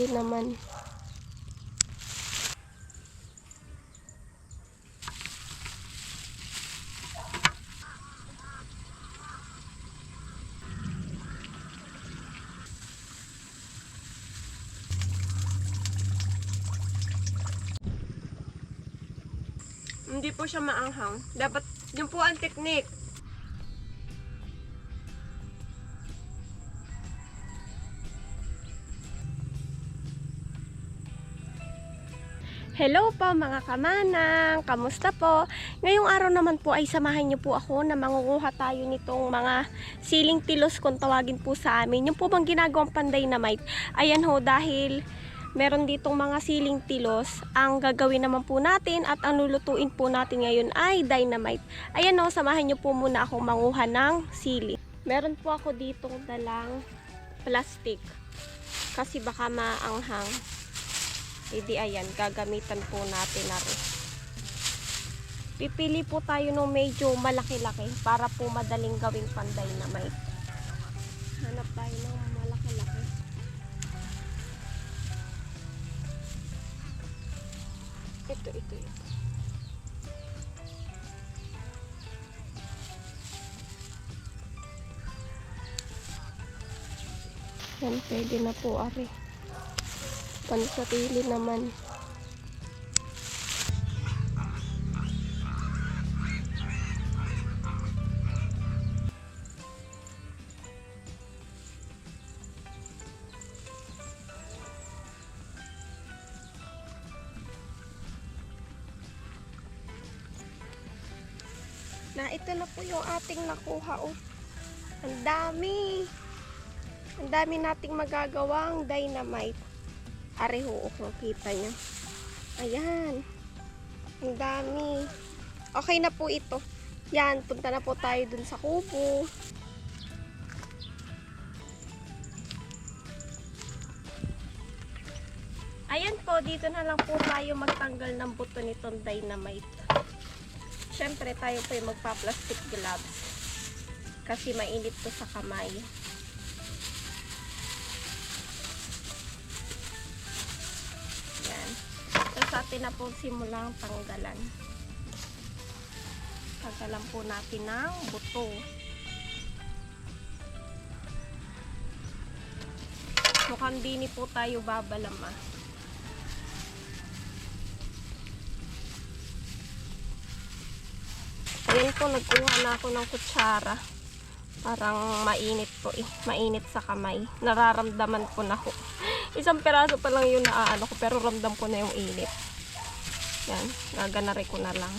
Hindi naman. Hindi po siya maanghang. Dapat, yun po ang technique. Hello po mga kamanang, kamusta po? Ngayong araw naman po ay samahan niyo po ako na mangunguha tayo nitong mga siling tilos kung tawagin po sa amin. Yung po bang ginagawang pan-dynamite. Ayan ho, dahil meron ditong mga siling tilos, ang gagawin naman po natin at ang lulutuin po natin ngayon ay dynamite. Ayan ho, samahan niyo po muna ako manguha ng sili. Meron po ako ditong dalang plastic kasi baka maanghang. Hindi, ayan, gagamitan po natin na rin. Pipili po tayo ng medyo malaki-laki para po madaling gawing pan-dynamite. Hanap tayo ng malaki-laki. Ito. Yan, pwede na po, ari. Pansarili naman. Na ito na po yung ating nakuha, oh. Ang dami. Ang dami nating magagawang dynamite. Areho, kung kita nyo. Ayan. Ang dami. Okay na po ito. Yan, punta na po tayo dun sa kubo. Ayan po, dito na lang po tayo magtanggal ng buto nitong dynamite. Siyempre, tayo po yung magpa-plastic gloves. Kasi mainit to sa kamay. Sa atin na po simulang tanggalan. Tanggalan po natin ng buto. Mukhang dini po tayo babalama. Ayan po, nagkuha na ako ng kutsara. Parang mainit po eh. Mainit sa kamay. Nararamdaman ko na ho. Isang peraso pa lang yung naaano ko, pero ramdam ko na yung init. Yan, gaganari ko na lang.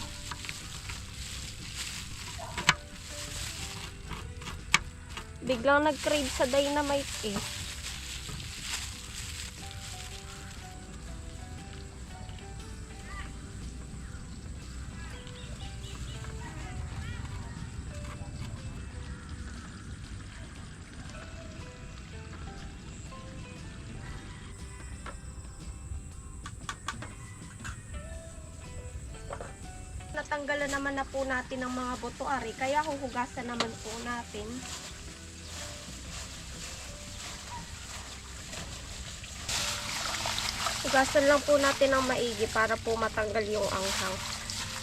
Biglang nag-crave sa dynamite eh. Natanggalan naman na po natin ng mga buto, ari, kaya huhugasan naman po natin. Hugasan lang po natin ng maigi para po matanggal yung anghang.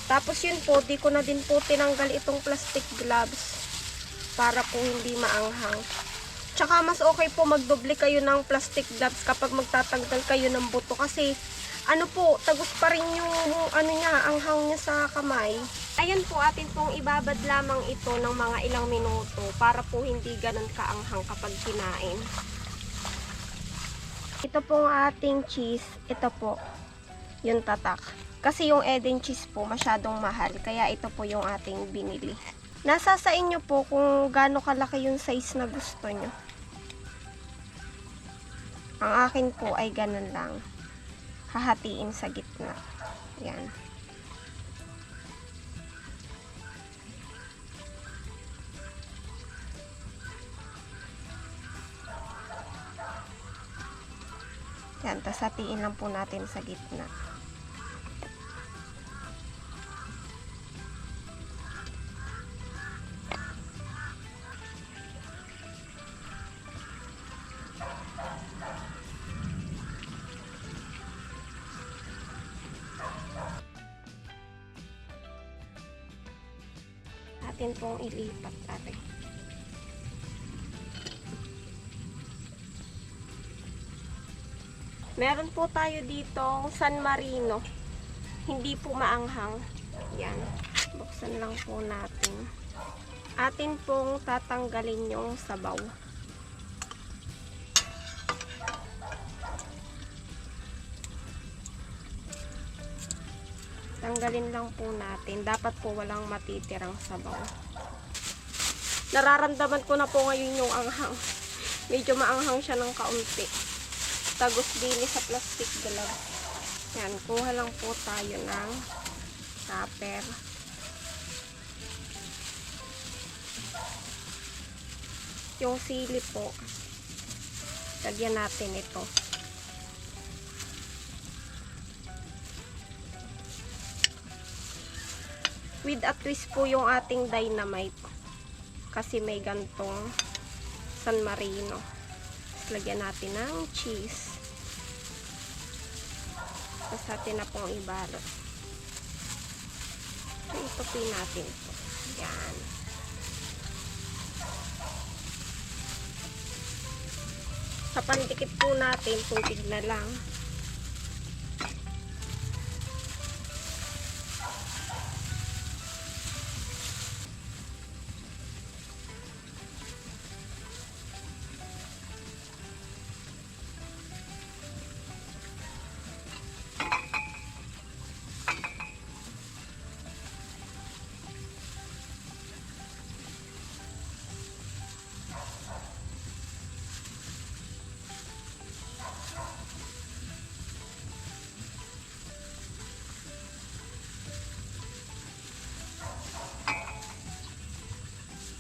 Tapos yun po, di ko na din po tinanggal itong plastic gloves para po hindi maanghang. Tsaka mas okay po magdoble kayo ng plastic gloves kapag magtatanggal kayo ng buto kasi ano po, tagus pa rin yung ano niya, anghang niya sa kamay. Ayan po, atin pong ibabad lamang ito ng mga ilang minuto para po hindi ganun kaanghang kapag kinain. Ito pong ating cheese, ito po, yung tatak. Kasi yung Eden cheese po masyadong mahal, kaya ito po yung ating binili. Nasa sa inyo po kung gaano kalaki yung size na gusto nyo. Ang akin po ay ganun lang. Hahatiin sa gitna. Yan. Yan, tas hatiin lang po natin sa gitna. natin pong ilipat natin. Meron po tayo ditong San Marino. Hindi po maanghang. Yan. Buksan lang po natin. Atin pong tatanggalin yung sabaw. Tanggalin lang po natin. Dapat po walang matitirang sabaw. Nararamdaman ko na po ngayon yung anghang. Medyo maanghang siya ng kaunti. Tagos din sa plastic glove. Yan, kuha lang po tayo ng tupper. Yung sili po, lagyan natin ito. With a twist po yung ating dynamite. Kasi may gantong San Marino. Lagyan natin ng cheese. Tapos natin na pong ibalot. So, itupin natin ito. Yan. Sa pandikit po natin, tubig na lang.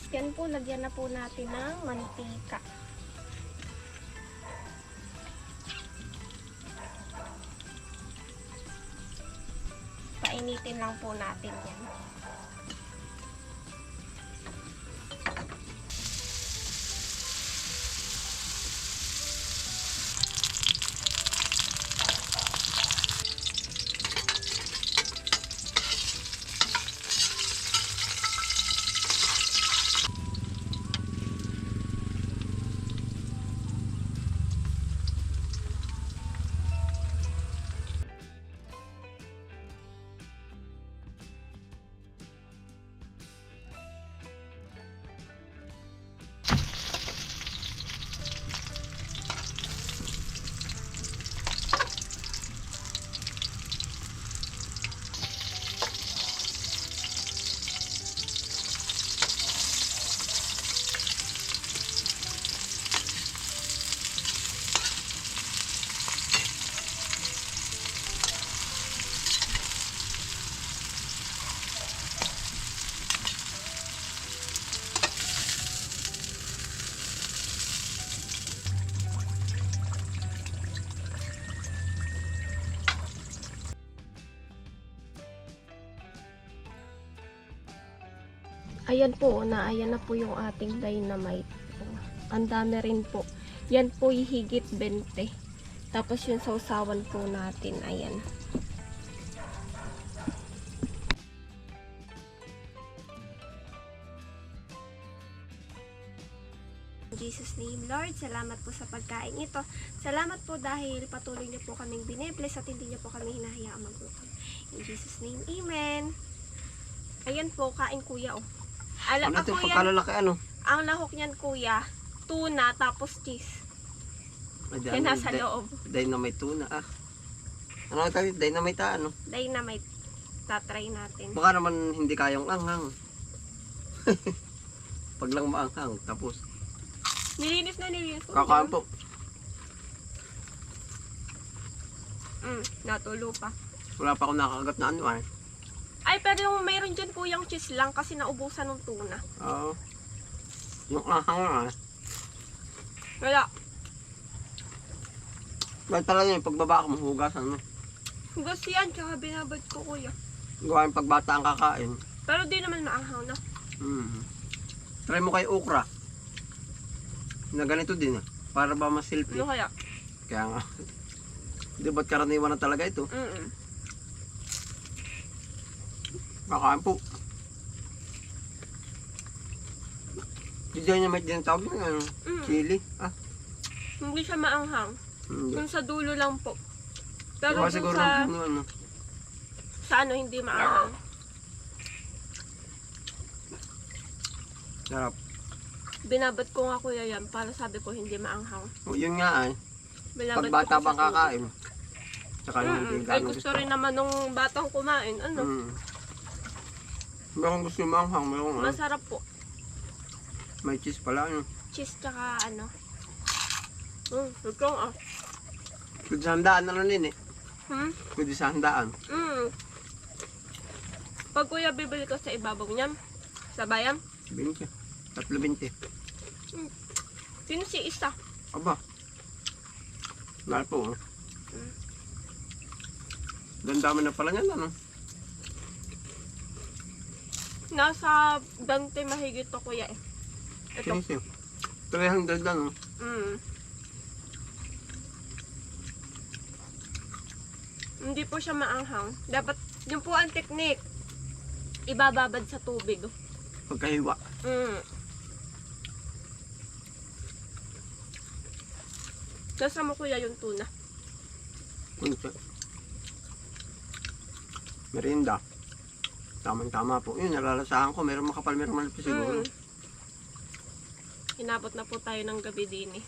Yan po, lagyan na po natin ng mantika. Painitin lang po natin yan. Ayan po, ayan na po yung ating dynamite. Ang dami rin po. Yan po higit 20. Tapos yung sausawan po natin, ayan. In Jesus name, Lord, salamat po sa pagkain ito. Salamat po dahil patuloy niyo po kaming binibless at hindi niyo po kami hinahayaan magluto. In Jesus name, Amen. Ayan po, kain kuya, oh. Ano ito, pagkalalaki ano? Ang lahok niyan kuya, tuna tapos cheese. Yan nasa loob. Dynamite tuna Ano tayo? Dynamite ano? Dynamite. Tatry natin. Baka naman hindi kayang anghang. Pag lang maanghang, tapos. Nilinis na nilinis ko. Kakain po. Natulo pa. Wala pa akong nakakagat na ano Ay, pero yung mayroon dyan kuyang cheese lang kasi naubusan ng tuna. Oo. Yung anghang Wala. Ba't pala yun, pagbaba ka mahugasan mo. Hugas yan, tsaka binabad ko kuya. Gawain pagbata ang kakain. Pero di naman maanghang na. Try mo kay okra. Na ganito din para ba mas healthy. Ano kaya? Kaya nga. Di ba't karaniwan na talaga ito? Kakain po. Di dynamite din ang tawag ng ano, chili. Ah, Hindi siya maanghang. hindi. Kung sa dulo lang po. Pero Diba kung siguro sa, ano. sa ano hindi maanghang. Sarap. Binabad ko nga kuya yan para sabi ko hindi maanghang. O, yun nga ay. Binabad Pag bata ko bang sa tubig. kakain. Tsaka yung hindi Ay gano'ng gusto rin naman nung batang kumain. Ano? Meron gusto yung manghang, meron ano. Masarap po. May cheese pala ano. Cheese tsaka ano. Ito ah. Pwede sa handaan na lang din eh. Pwede sa handaan. Pag kuya bibili ko sa ibabaw niya, sa bayan, 20. 3.20. yun si isa. Aba. Mahal po. Oh. Dandami na pala niyan ano. Nasa 20 mahigit to kuya eh. Ito. Sige. 300 lang. Oh. Hindi po siya maanghang. Dapat, yun po ang technique. Ibababad sa tubig. Pagkahiwa. Nasa mo kuya yung tuna. Kunti. Merinda. Tamang-tama po. Yun, nalalasahan ko. Meron makapal, meron malapis siguro. Inabot na po tayo ng gabi din eh.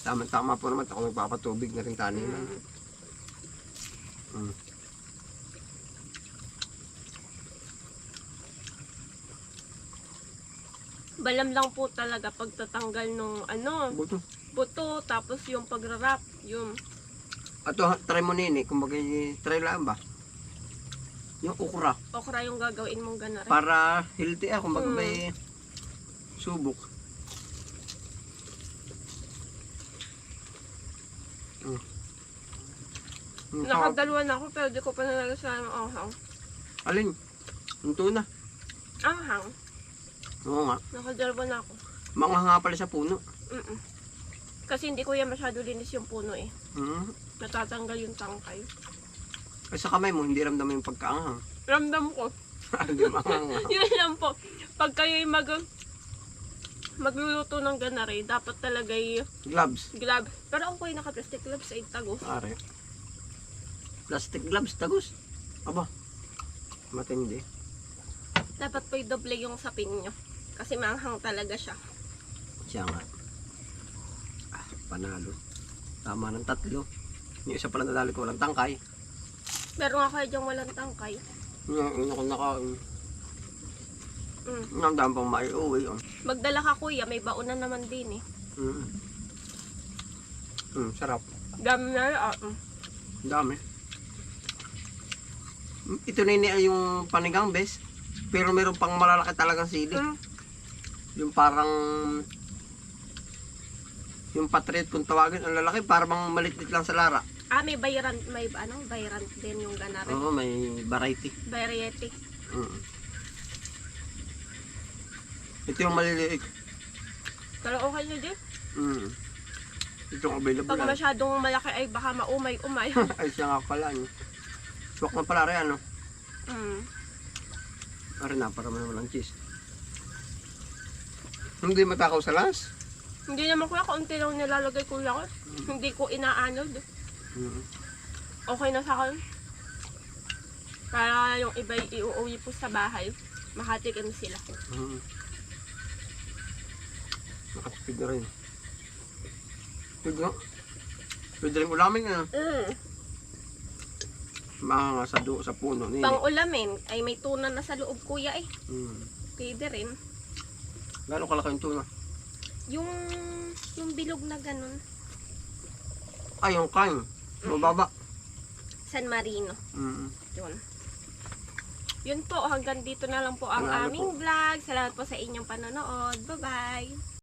Tama-tama po naman. Ako nagpapatubig na rin kanina. Balam lang po talaga pagtatanggal nung ano, Buto. buto, tapos yung pagrarap, yung Ato, try mo nini. Kumbaga, try lang ba? Yung okra. okra yung gagawin mong ganari. Para healthy kumbaga may subok. Nakadalawa na ako pero di ko pa nalalasahan ng anghang. Alin? Yung tuna. Anghang. Oo nga. Nakadalawa na ako. Maanghang pala sa puno. Kasi hindi ko yan masyado linis yung puno eh. Natatanggal yung tangkay. Ay, sa kamay mo, hindi ramdam yung pagkaanghang. Ramdam ko. Hindi maanghang. Yun lang po. Pag kayo'y magluluto ng ganari, dapat talaga Gloves. glove. Pero ako yung naka-plastic gloves ay tago. Pare. Plastic gloves, tagus. Aba. Matindi. Dapat po doble yung sapin nyo. Kasi manghang talaga siya. Siya nga. Panalo. Tama ng 3. Yung isa pala nadali ko walang tangkay. Pero nga kayo dyan walang tangkay. Yung ako nakain. Ang dami pang maiuwi. Magdala ka kuya, may baonan naman din eh. Sarap. Dami na yun. Ang dami. Ito na yung panigang bes. Pero meron pang malalaki talagang sili. Yung parang yung patriot kung tawagin ang lalaki, parang maliit lang sa lara. May bayrant din yung ganari. Oo, may variety. Variety. Ito yung maliliit. Pero okay na din. Ito yung available. Pag masyadong malaki ay baka maumay-umay. Ay, siya nga pala. Swak na pala rin, ano? Pare na, para naman ang cheese. Hindi matakaw sa las. Hindi naman kuya, kaunti lang nilalagay kuya ko. Hindi ko inaanod. Okay na sa akin. Para yung iba iuuwi po sa bahay. Makatikim sila. Nakatipid na rin. Pwede rin ulamin na. Mga nga sa puno. Pang ulamin, ay may tuna na sa loob kuya eh. Pwede rin. Gano'ng kalaki yung tuna? Yung bilog na ganun. Ay, yung kain. Mababa. San Marino. Yun. Yun po, hanggang dito na lang po ang Salamat aming vlog. Salamat po sa inyong panonood. Bye-bye!